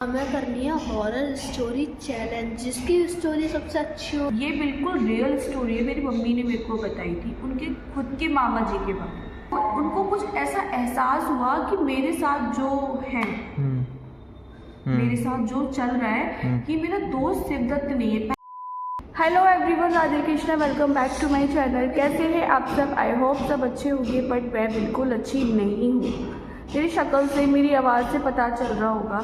हमें करनी है हॉरर स्टोरी चैलेंज, जिसकी स्टोरी सबसे अच्छी हो। ये बिल्कुल रियल स्टोरी है, मेरी मम्मी ने मेरे को बताई थी उनके खुद के मामा जी के बारे में। और उनको कुछ ऐसा एहसास हुआ कि मेरे साथ जो है मेरे साथ जो चल रहा है कि मेरा दोस्त शिवदत्त नहीं है। Hello everyone, Radhe Krishna, welcome back to my channel. कैसे हैं आप सब? आई होप सब अच्छे होंगे, बट मैं बिल्कुल अच्छी नहीं हूँ। मेरी शक्ल से, मेरी आवाज़ से पता चल रहा होगा।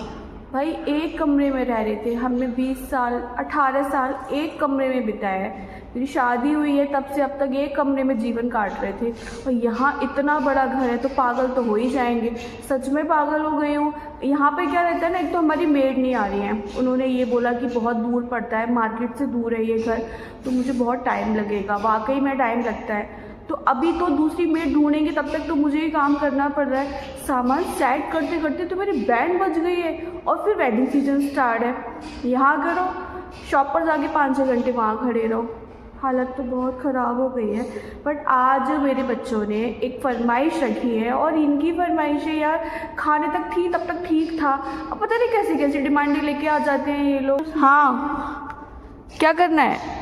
भाई एक कमरे में रह रहे थे, हमने 20 साल 18 साल एक कमरे में बिताया है। मेरी शादी हुई है तब से अब तक एक कमरे में जीवन काट रहे थे, और यहाँ इतना बड़ा घर है तो पागल तो हो ही जाएंगे। सच में पागल हो गई हूँ। यहाँ पे क्या रहता है ना, एक तो हमारी मेड नहीं आ रही है, उन्होंने ये बोला कि बहुत दूर पड़ता है, मार्केट से दूर है ये घर, तो मुझे बहुत टाइम लगेगा। वाकई में टाइम लगता है, तो अभी तो दूसरी मेड ढूंढेंगे, तब तक तो मुझे ही काम करना पड़ रहा है। सामान सेट करते करते तो मेरी बैंड बज गई है, और फिर वेडिंग सीजन स्टार्ट है। यहाँ करो, शॉप पर जाके 5-6 घंटे वहाँ खड़े रहो। हालत तो बहुत ख़राब हो गई है। बट आज मेरे बच्चों ने एक फरमाइश रखी है, और इनकी फरमाइशें यार खाने तक थी तब तक ठीक था, अब पता नहीं कैसे कैसे डिमांडें लेके आ जाते हैं ये लोग। हाँ, क्या करना है?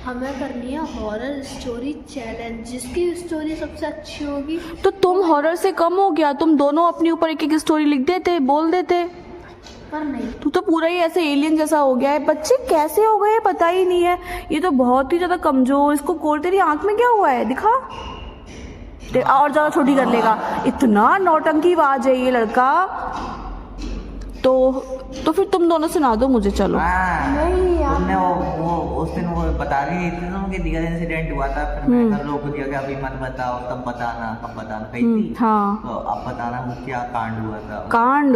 हमें करनी है हॉरर स्टोरी चैलेंज, जिसकी स्टोरी सबसे अच्छी होगी। तो तुम हॉरर से कम हो गया, तुम दोनों अपने ऊपर एक एक स्टोरी लिख देते, बोल देते। पर नहीं, तू तो पूरा ही ऐसे एलियन जैसा हो गया है। बच्चे कैसे हो गए पता ही नहीं है, ये तो बहुत ही ज्यादा कमजोर। इसको कोल, तेरी आंख में क्या हुआ है दिखा, और ज्यादा छोटी कर लेगा। इतना नौटंकीबाज है ये लड़का। तो फिर तुम दोनों सुना दो मुझे, चलो। नहीं यार, तुमने वो उस दिन वो बता रही थी ना कि दिया इंसिडेंट हुआ था, फिर मैं कर लोगों को दिया कि अभी मत बताओ, तब बताना, कब बताना कही थी। हाँ, तो अब बताना वो क्या कांड हुआ था। कांड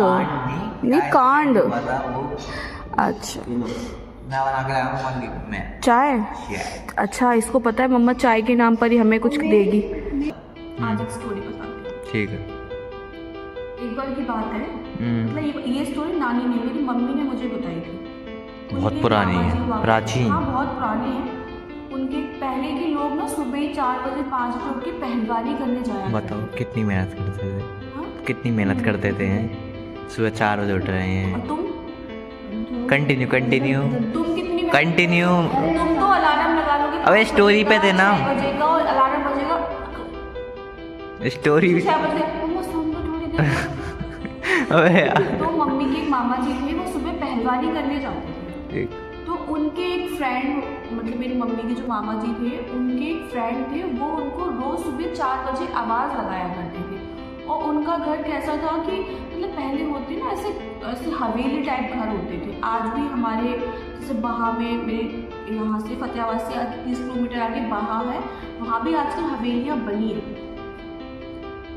नहीं कांड हुआ था वो। अच्छा, मैं बना के लाया हूँ मंदी में चाय। अच्छा, इसको पता है मम्मा चाय के नाम पर ही हमें कुछ देगी। आज एक स्टोरी बताती हूँ। ठीक है। एक बार की बात है, मतलब ये स्टोरी नानी ने, मेरी मम्मी ने मुझे बताई थी। बहुत पुरानी है, प्राचीन। हाँ, बहुत पुरानी है। उनके पहले के लोग ना सुबह ही 4 बजे 5 बजे उठ के पहलवानी करने जाया। बताओ कितनी मेहनत करते थे। हाँ? कितनी मेहनत करते थे। सुबह 4 बजे उठ रहे हैं। और तुम कंटिन्यू तुम कितनी कंटिन्यू। तुम तो अलार्म लगा लोगे। अबे स्टोरी पे थे ना, 6 बजेगा और अलार्म बजेगा, स्टोरी। 6 बजे वो सुन लो थोड़ी देर। अबे यार। तो मम्मी के एक मामा जी थे, वो सुबह पहलवानी करने जाते थे। तो उनके एक फ्रेंड, मतलब मेरी मम्मी के जो मामा जी थे, उनके एक फ्रेंड थे, वो उनको रोज सुबह 4 बजे आवाज़ लगाया करते थे। और उनका घर कैसा था कि मतलब पहले होते ना ऐसे हवेली टाइप घर होते थे। आज भी हमारे जैसे बहा में, मेरे यहाँ से फतेहाबाद से 30 किलोमीटर आगे बहा है, वहाँ भी आजकल हवेलियाँ बनी है।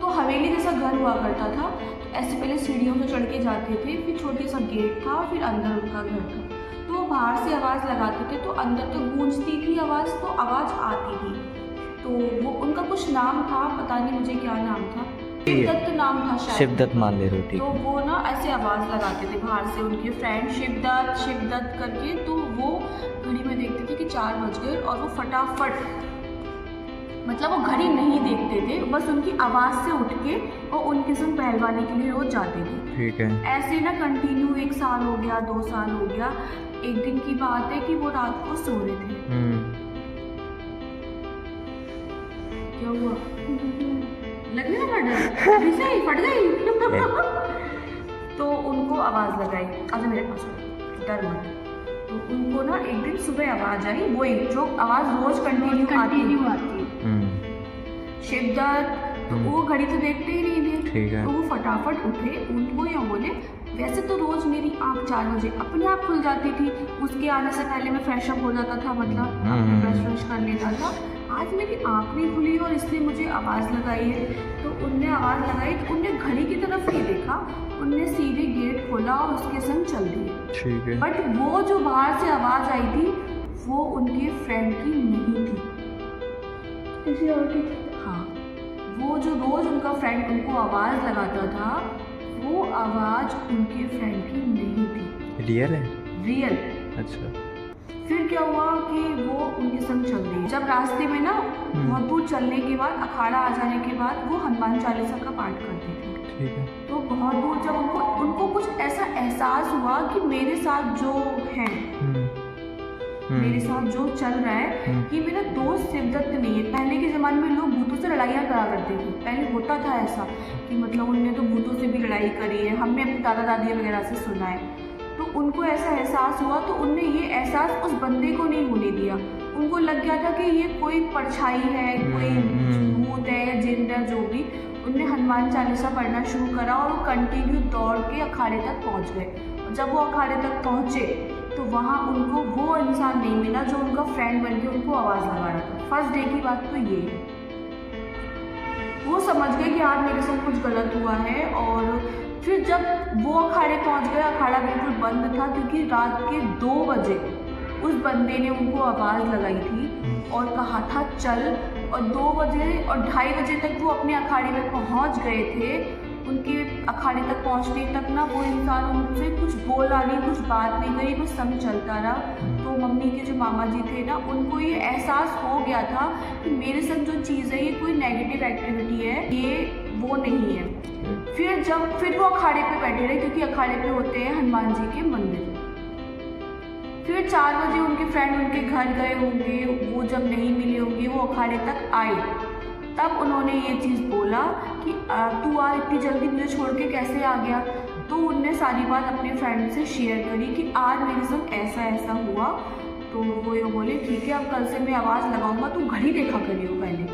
तो हवेली जैसा घर हुआ करता था। तो ऐसे पहले सीढ़ियों से चढ़ के जाते थे, फिर छोटे सा गेट था, फिर अंदर उनका घर था। तो वो बाहर से आवाज़ लगाते थे, तो अंदर तो गूंजती थी आवाज़, तो आवाज़ आती थी। तो वो उनका कुछ नाम था, पता नहीं मुझे क्या नाम था, शिवदत्त नाम था शायद। शिवदत्त मान ले रोटी। तो वो ना ऐसे आवाज़ लगाते थे बाहर से, उनके फ्रेंड शिवदत्त करके। तो वो घड़ी में देखते थे कि 4 बज गए, और वो फटाफट, मतलब वो घड़ी नहीं देखते थे, बस उनकी आवाज़ से उठ के और उनके संग पहलवानी के लिए रोज जाते थे। ठीक है। ऐसे ना कंटिन्यू 1 साल हो गया, 2 साल हो गया। एक दिन की बात है कि वो रात को सो रहे थे। क्या हुआ? लगने लगा डर, अभी से ही फट गई। तो उनको आवाज़ लगाई, आजा मेरे पास, डर मत। तो उनको ना एक दिन सुबह आवाज़ आई, वही जो आवाज़ रोज कंटिन्यू आती शिवदत्त। तो वो घड़ी तो देखते ही नहीं थे। ठीक है। तो वो फटाफट उठे, उनको या बोले, वैसे तो रोज मेरी आँख 4 बजे अपने आप खुल जाती थी, उसके आने से पहले मैं फ्रेश अप हो जाता था, मतलब ब्रश कर लेता था। आज मेरी आँख नहीं खुली और इसलिए मुझे आवाज़ लगाई है। तो उनने आवाज़ लगाई, तो उनने घड़ी की तरफ नहीं देखा, उनने सीधे गेट खोला और उसके संग चल दिए। ठीक है। बट वो जो बाहर से आवाज़ आई थी, वो उनके फ्रेंड की नहीं थी, किसी और की। हाँ, वो जो रोज उनका फ्रेंड उनको आवाज़ लगाता था, वो आवाज़ उनके फ्रेंड की नहीं थी। रियल है? रियल। अच्छा। फिर क्या हुआ कि वो उनके संग चल रही। जब रास्ते में ना बहुत दूर चलने के बाद, अखाड़ा आ जाने के बाद, वो हनुमान चालीसा का पाठ करते थे। ठीक है। तो बहुत दूर जब उनको कुछ ऐसा एहसास हुआ कि मेरे साथ जो है, मेरे साथ जो चल रहा है, ये मेरा दोस्त शिवदत्त नहीं है। पहले के ज़माने में लोग भूतों से लड़ाइयाँ करा करते थे। पहले होता था ऐसा कि मतलब उनने तो भूतों से भी लड़ाई करी है, हमने अपने दादा दादी वगैरह से सुना है। तो उनको ऐसा एहसास हुआ, तो उनने ये एहसास उस बंदे को नहीं होने दिया। उनको लग गया था कि ये कोई परछाई है, कोई भूत है या जिन है, जो भी। उनने हनुमान चालीसा पढ़ना शुरू करा और वो कंटिन्यू दौड़ के अखाड़े तक पहुंच गए। जब वो अखाड़े तक पहुंचे तो वहाँ उनको वो इंसान नहीं मिला जो उनका फ्रेंड बन के उनको आवाज़ लगा रहा था। फर्स्ट डे की बात तो ये है। वो समझ गए कि आज मेरे साथ कुछ गलत हुआ है। और फिर जब वो अखाड़े पहुंच गए, अखाड़ा बिल्कुल बंद था क्योंकि रात के 2 बजे उस बंदे ने उनको आवाज़ लगाई थी और कहा था चल। और 2 बजे और 2:30 बजे तक वो अपने अखाड़े में पहुंच गए थे। उनके अखाड़े तक पहुंचने तक ना वो इंसान उनसे कुछ बोला नहीं, कुछ बात नहीं करी, कुछ समय चलता रहा। तो मम्मी के जो मामा जी थे ना, उनको ये एहसास हो गया था कि मेरे साथ जो चीज़ है ये कोई नेगेटिव एक्टिविटी है, ये वो नहीं है। फिर वो अखाड़े पे बैठे रहे क्योंकि अखाड़े पे होते हैं हनुमान जी के मंदिर। फिर 4 बजे उनके फ्रेंड उनके घर गए होंगे, वो जब नहीं मिले होंगे, वो अखाड़े तक आए, तब उन्होंने ये चीज़ बोला कि तू आज इतनी जल्दी मुझे छोड़ के कैसे आ गया। तो उनने सारी बात अपने फ्रेंड से शेयर करी कि आज मेरे साथ ऐसा ऐसा हुआ। तो वो ये बोले ठीक है, अब कल से मैं आवाज़ लगाऊंगा, तू घड़ी देखा करियो पहले।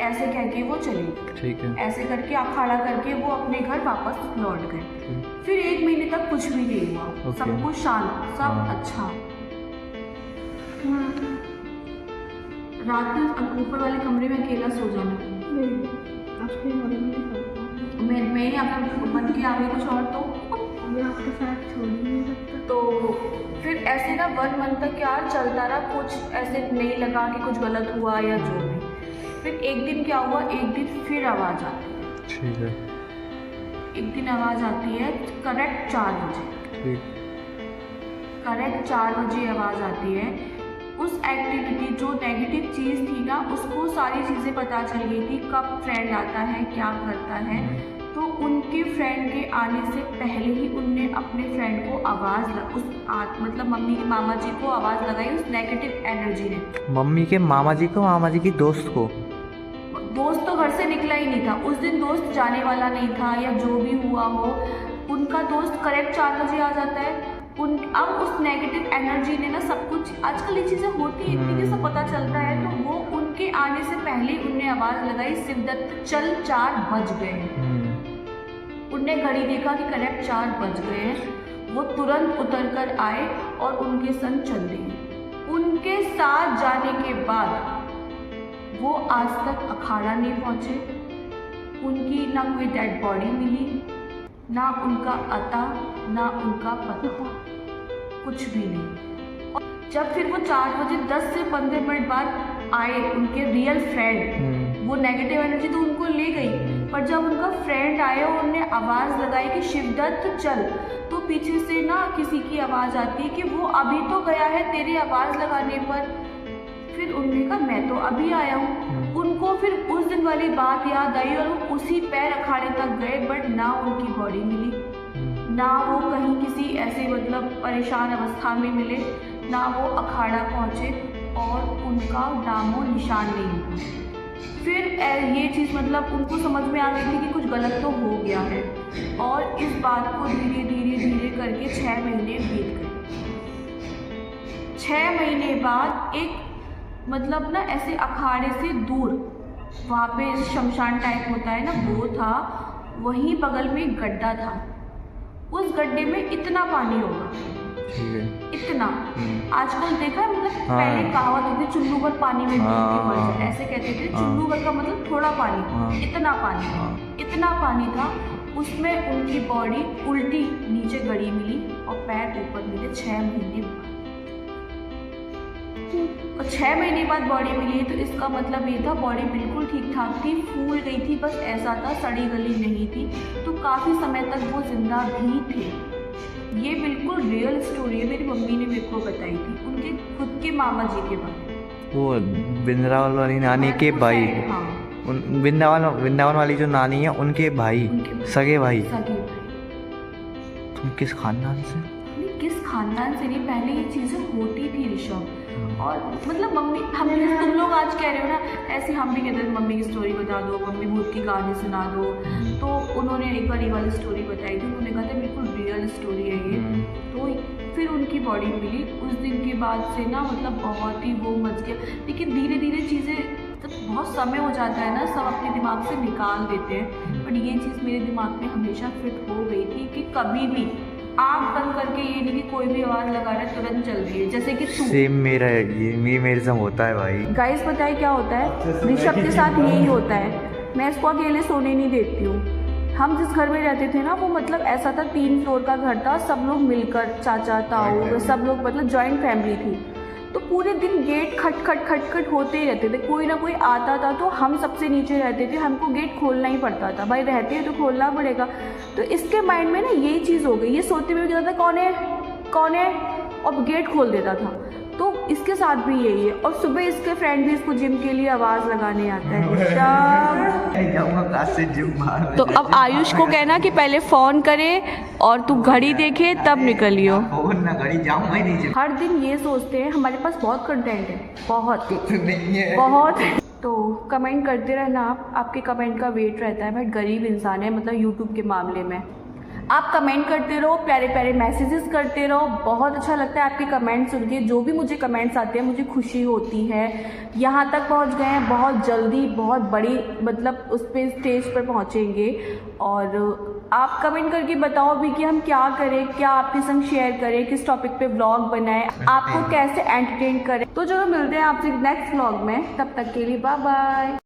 ऐसे कह के वो चले। ठीक है। ऐसे करके अखाड़ा करके वो अपने घर वापस लौट गए। फिर 1 महीने तक कुछ भी नहीं हुआ, सब कुछ शांत, सब अच्छा। रात में ऊपर वाले कमरे में अकेला सो जाना। मैं ही आपको बन के आ गई कुछ और, तो मैं आपके साथ छोड़ नहीं सकता। तो फिर ऐसे ना 1 मंथ तक यार चलता रहा, कुछ ऐसे नहीं लगा कि कुछ गलत हुआ या जो भी। फिर एक दिन क्या हुआ, एक दिन फिर आवाज़ आती है। ठीक है। एक दिन आवाज़ आती है करेक्ट 4 बजे। ठीक। करेक्ट 4 बजे आवाज़ आती है। उस एक्टिविटी जो नेगेटिव चीज़ थी ना, उसको सारी चीज़ें पता चल गई थी, कब फ्रेंड आता है, क्या करता है। तो उनके फ्रेंड के आने से पहले ही उनने अपने फ्रेंड को मतलब मम्मी के मामा जी को आवाज़ लगाई उस नेगेटिव एनर्जी ने। मम्मी के मामा जी को, मामा जी की दोस्त को? दोस्त तो घर से निकला ही नहीं था उस दिन, दोस्त जाने वाला नहीं था या जो भी हुआ हो। उनका दोस्त करेक्ट 4 बजे आ जाता है। अब उस नेगेटिव एनर्जी ने ना सब कुछ, आजकल ये चीज़ें होती हैं, इतनी सब पता चलता है। तो वो उनके आने से पहले उनने आवाज़ लगाई शिवदत्त चल, 4 बज गए हैं। उनने घड़ी देखा कि करेक्ट 4 बज गए हैं। वो तुरंत उतर कर आए और उनके संग चल दिए। उनके साथ जाने के बाद वो आज तक अखाड़ा नहीं पहुँचे। उनकी ना कोई डेड बॉडी मिली, ना उनका अता, ना उनका पता, कुछ भी नहीं। और जब फिर वो 4 बजे 10 से 15 मिनट बाद आए उनके रियल फ्रेंड, वो नेगेटिव एनर्जी तो उनको ले गई, पर जब उनका फ्रेंड आया और उन्होंने आवाज़ लगाई कि शिवदत्त चल, तो पीछे से ना किसी की आवाज़ आती है कि वो अभी तो गया है तेरी आवाज़ लगाने पर। फिर उन्होंने कहा मैं तो अभी आया हूँ। उनको फिर उस दिन वाली बात याद आई और वो उसी पैर अखाड़े तक गए, बट ना उनकी बॉडी मिली, ना वो कहीं किसी ऐसे मतलब परेशान अवस्था में मिले, ना वो अखाड़ा पहुँचे और उनका नामो निशान नहीं हुआ। फिर ये चीज़ मतलब उनको समझ में आ गई थी कि कुछ गलत तो हो गया है। और इस बात को धीरे धीरे धीरे करके 6 महीने बीत गए। 6 महीने बाद एक मतलब ना ऐसे अखाड़े से दूर, वहाँ पे शमशान टाइप होता है ना, वो था। वहीं बगल में एक गड्ढा था। उस गड्ढे में इतना पानी होगा, इतना। आजकल देखा है मतलब पहले कहावत होती है चुल्लू भर पानी में डूब के मर जाए, ऐसे कहते थे। चुल्लू भर का मतलब थोड़ा पानी, इतना पानी, इतना पानी था। उसमें उनकी बॉडी उल्टी नीचे गड़ी मिली और पैर ऊपर मिले 6 महीने बाद। और 6 महीने बाद बॉडी मिली, तो इसका मतलब ये था बॉडी बिल्कुल ठीक ठाक थी, फूल गई थी, बस ऐसा था सड़ी गली नहीं थी। तो काफ़ी समय तक वो जिंदा भी थे। ये बिल्कुल रियल स्टोरी है, मेरी मम्मी ने मेरे को बताई थी, उनके खुद के मामा जी के बारे में। वो बिंद्रावल वाली नानी के भाई। हाँ। वृंदावन वाली जो नानी है उनके भाई, सगे भाई। सगे भाई। तुम किस खानदान से? नहीं, किस खानदान से नहीं, पहले ये चीज़ें होती थी ऋषभ। और मतलब मम्मी, हम तुम लोग आज कह रहे हो ना, ऐसे हम भी कहते थे मम्मी की स्टोरी बता दो, मम्मी भूत की कहानी सुना दो। तो उन्होंने एक बार ये वाली स्टोरी बताई थी, उन्होंने कहा था बिल्कुल रियल स्टोरी है ये। तो फिर उनकी बॉडी मिली। उस दिन के बाद से ना मतलब बहुत ही वो मच गया। लेकिन धीरे धीरे चीज़ें, जब बहुत समय हो जाता है ना, सब अपने दिमाग से निकाल देते हैं। बट ये चीज़ मेरे दिमाग में हमेशा फिट हो गई थी कि कभी भी आँख बंद करके ये नहीं कि कोई भी आवाज़ लगा रहा है तुरंत चल रही है, जैसे कि सेम मेरा ये मेरे साथ होता है भाई। गाइस पता है क्या होता है, ऋषभ के साथ यही होता है। मैं इसको अकेले सोने नहीं देती हूँ। हम जिस घर में रहते थे ना, वो मतलब ऐसा था, 3 फ्लोर का घर था, सब लोग मिलकर, चाचा ताऊ सब लोग, मतलब जॉइंट फैमिली थी। तो पूरे दिन गेट खट खट खट खट होते ही रहते थे, कोई ना कोई आता था। तो हम सबसे नीचे रहते थे, हमको गेट खोलना ही पड़ता था, भाई रहते हैं तो खोलना पड़ेगा। तो इसके माइंड में ना यही चीज़ हो गई, ये सोते हुए कहता था कौन है कौन है, और गेट खोल देता था। तो इसके साथ भी यही है। और सुबह इसके फ्रेंड भी इसको जिम के लिए आवाज़ लगाने आता है। जाऊंगा क्लास से जिम बाहर। तो अब आयुष को कहना कि पहले फ़ोन करे और तू घड़ी देखे तब निकलियो। फोन ना घड़ी, जाऊंगा ही नहीं। हर दिन ये सोचते हैं हमारे पास बहुत कंटेंट है, बहुत नहीं है, बहुत। तो कमेंट करते रहना आप, आपके कमेंट का वेट रहता है। बट गरीब इंसान है, मतलब यूट्यूब के मामले में। आप कमेंट करते रहो, प्यारे प्यारे मैसेजेस करते रहो, बहुत अच्छा लगता है आपके कमेंट्स सुन के। जो भी मुझे कमेंट्स आते हैं मुझे खुशी होती है। यहाँ तक पहुँच गए हैं, बहुत जल्दी बहुत बड़ी मतलब उस पर स्टेज पर पहुँचेंगे। और आप कमेंट करके बताओ भी कि हम क्या करें, क्या आपके संग शेयर करें, किस टॉपिक पे व्लॉग बनाएं, आपको कैसे एंटरटेन करें। तो चलो मिलते हैं आपसे नेक्स्ट व्लॉग में, तब तक के लिए बाय बाय।